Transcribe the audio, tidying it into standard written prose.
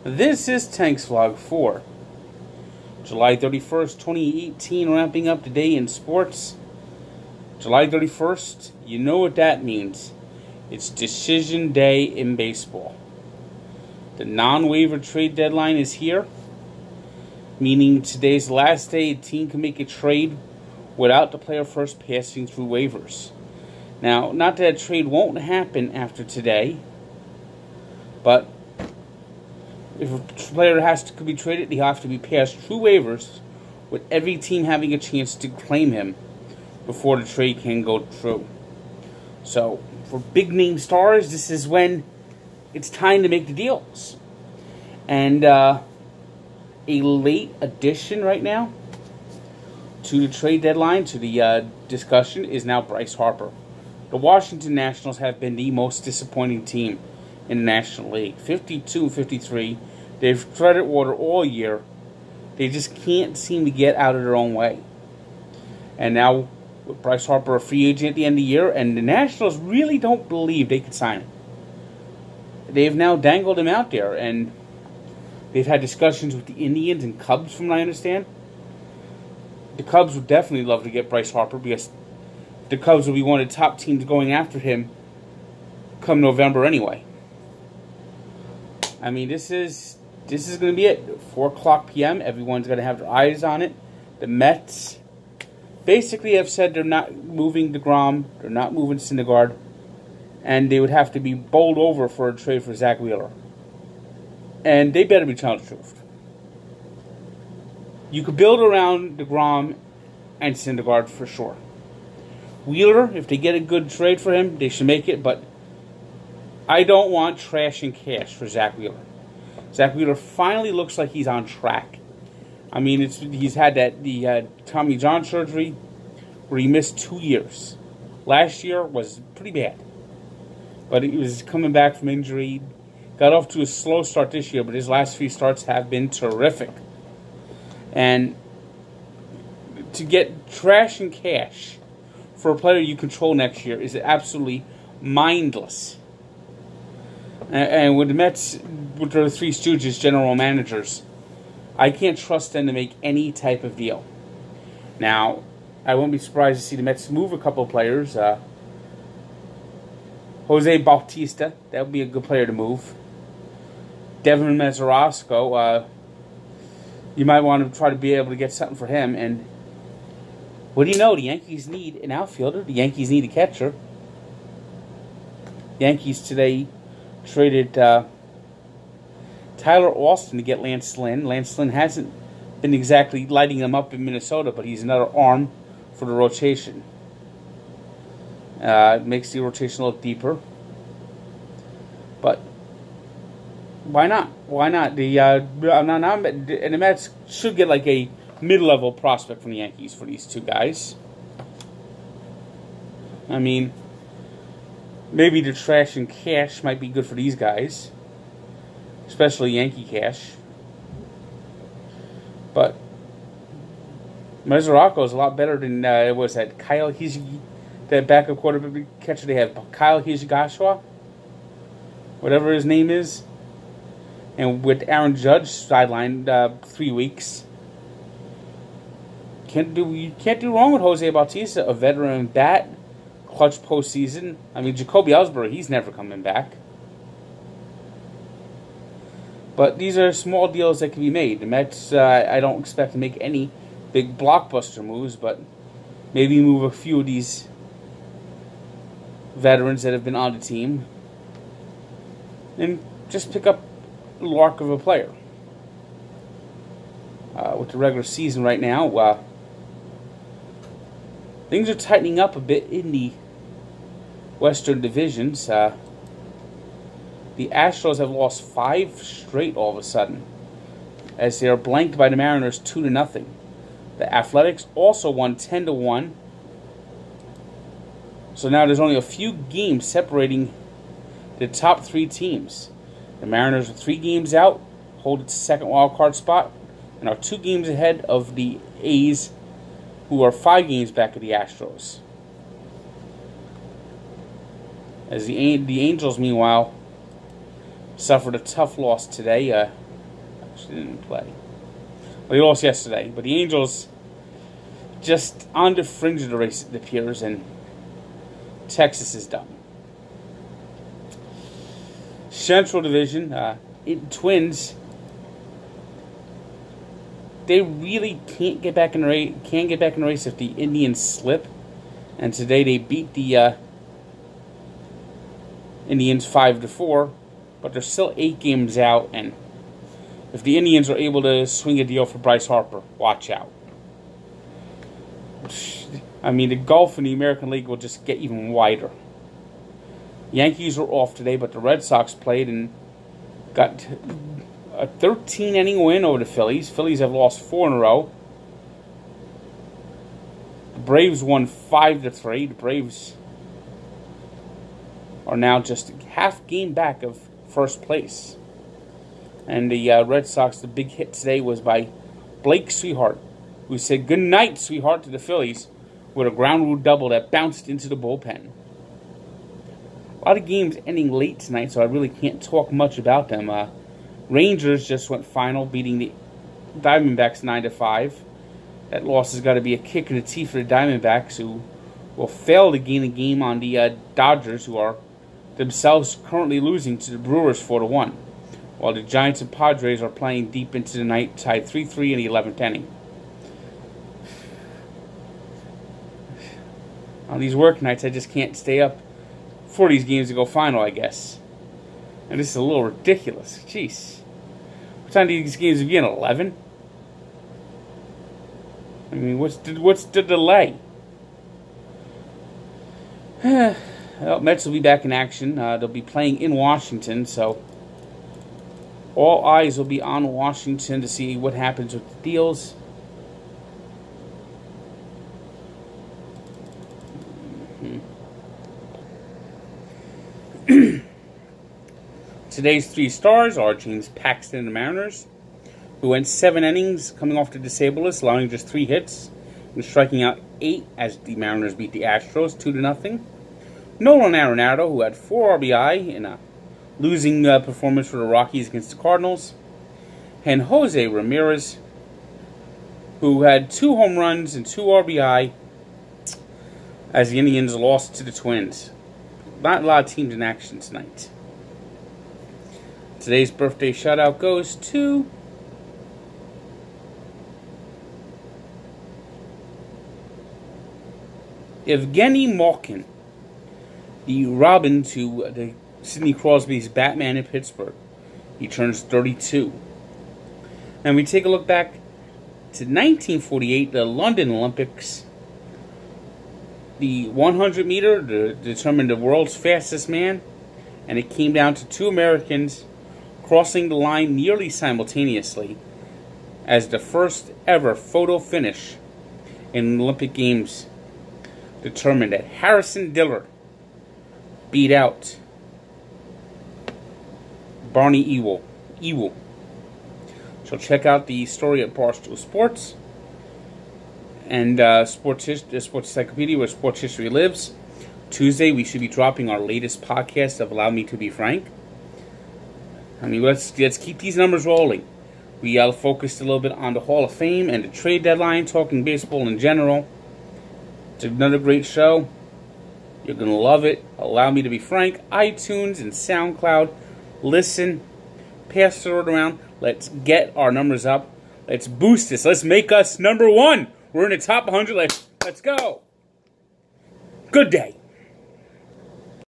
This is Tanks Vlog for July 31st, 2018, wrapping up today in sports. July 31st, you know what that means. It's decision day in baseball. The non-waiver trade deadline is here, meaning today's the last day a team can make a trade without the player first passing through waivers. Now, not that a trade won't happen after today, but if a player could be traded, he has to be passed through waivers, with every team having a chance to claim him before the trade can go through. So, for big name stars, this is when it's time to make the deals. And a late addition right now to the trade deadline, to the discussion, is now Bryce Harper. The Washington Nationals have been the most disappointing team in the National League. 52-53. They've treaded water all year. They just can't seem to get out of their own way. And now, with Bryce Harper a free agent at the end of the year, and the Nationals really don't believe they could sign him. They've now dangled him out there, and they've had discussions with the Indians and Cubs, from what I understand. The Cubs would definitely love to get Bryce Harper, because the Cubs will be one of the top teams going after him come November anyway. I mean, this is going to be it. 4 o'clock p.m. Everyone's going to have their eyes on it. The Mets basically have said they're not moving DeGrom, they're not moving Syndergaard, and they would have to be bowled over for a trade for Zach Wheeler. And they better be telling the truth. You could build around DeGrom and Syndergaard for sure. Wheeler, if they get a good trade for him, they should make it, but I don't want trash and cash for Zach Wheeler. Zach Wheeler finally looks like he's on track. I mean, he's had the Tommy John surgery where he missed 2 years. Last year was pretty bad, but he was coming back from injury. Got off to a slow start this year, but his last few starts have been terrific. And to get trash and cash for a player you control next year is absolutely mindless. And with the Mets, with their three stooges, general managers, I can't trust them to make any type of deal. Now, I won't be surprised to see the Mets move a couple of players. Jose Bautista, that would be a good player to move. Devin Mesorasko, you might want to try to be able to get something for him. And what do you know? The Yankees need an outfielder. The Yankees need a catcher. The Yankees today traded Tyler Austin to get Lance Lynn. Lance Lynn hasn't been exactly lighting them up in Minnesota, but he's another arm for the rotation. It makes the rotation look deeper. But why not? Why not? And the Mets should get like a mid-level prospect from the Yankees for these two guys. I mean, maybe the trash and cash might be good for these guys, especially Yankee cash. But Mesoraco is a lot better than was that Kyle that backup quarterback catcher they have, Kyle Higashioka, whatever his name is. And with Aaron Judge sidelined 3 weeks, you can't do wrong with Jose Bautista, a veteran bat, clutch postseason. I mean, Jacoby Ellsbury, he's never coming back. But these are small deals that can be made. The Mets, I don't expect to make any big blockbuster moves, but maybe move a few of these veterans that have been on the team and just pick up a lark of a player. With the regular season right now, things are tightening up a bit in the Western divisions. The Astros have lost 5 straight all of a sudden, as they are blanked by the Mariners 2-0. The Athletics also won 10-1. So now there's only a few games separating the top 3 teams. The Mariners are 3 games out, hold its second wild card spot, and are 2 games ahead of the A's, who are 5 games back of the Astros. As the Angels, meanwhile, suffered a tough loss today. actually didn't play. Well, he lost yesterday. But the Angels just on the fringe of the race, it appears, and Texas is done. Central Division, Twins. They really can't get back in the race. Can't get back in the race if the Indians slip. And today they beat the Indians 5-4, but they're still 8 games out. And if the Indians are able to swing a deal for Bryce Harper, watch out. I mean, the gulf in the American League will just get even wider. Yankees were off today, but the Red Sox played and got a 13-inning win over the Phillies. Phillies have lost 4 in a row. The Braves won 5-3. The Braves are now just a half game back of first place. And the Red Sox, the big hit today was by Blake Swihart, who said good night, sweetheart, to the Phillies with a ground rule double that bounced into the bullpen. A lot of games ending late tonight, so I really can't talk much about them. Rangers just went final, beating the Diamondbacks 9-5. That loss has got to be a kick in the teeth for the Diamondbacks, who will fail to gain a game on the Dodgers, who are themselves currently losing to the Brewers 4-1. While the Giants and Padres are playing deep into the night, tied 3-3 in the 11th inning. On these work nights, I just can't stay up for these games to go final, I guess. And this is a little ridiculous. Jeez. What time do these games begin? 11? I mean, what's the delay? Well, Mets will be back in action. They'll be playing in Washington, so all eyes will be on Washington to see what happens with the deals. Today's 3 stars are James Paxton and the Mariners, who went 7 innings coming off the disabled list, allowing just 3 hits and striking out 8 as the Mariners beat the Astros 2-0. Nolan Arenado, who had 4 RBI in a losing performance for the Rockies against the Cardinals, and Jose Ramirez, who had 2 home runs and 2 RBI as the Indians lost to the Twins. Not a lot of teams in action tonight. Today's birthday shout-out goes to Evgeny Malkin, the Robin to the Sidney Crosby's Batman in Pittsburgh. He turns 32. And we take a look back to 1948, the London Olympics. The 100 meter determined the world's fastest man, and it came down to 2 Americans crossing the line nearly simultaneously as the first ever photo finish in Olympic Games determined that Harrison Dillard beat out Barney Ewell. So check out the story at Barstool Sports and Sports Encyclopedia, where sports history lives. Tuesday, we should be dropping our latest podcast of Allow Me to Be Frank. I mean, let's keep these numbers rolling. We focused a little bit on the Hall of Fame and the trade deadline, talking baseball in general. It's another great show. You're going to love it. Allow Me to Be Frank, iTunes and SoundCloud. Listen, pass the word around. Let's get our numbers up. Let's boost this. Let's make us #1. We're in the top 100. Let's go. Good day.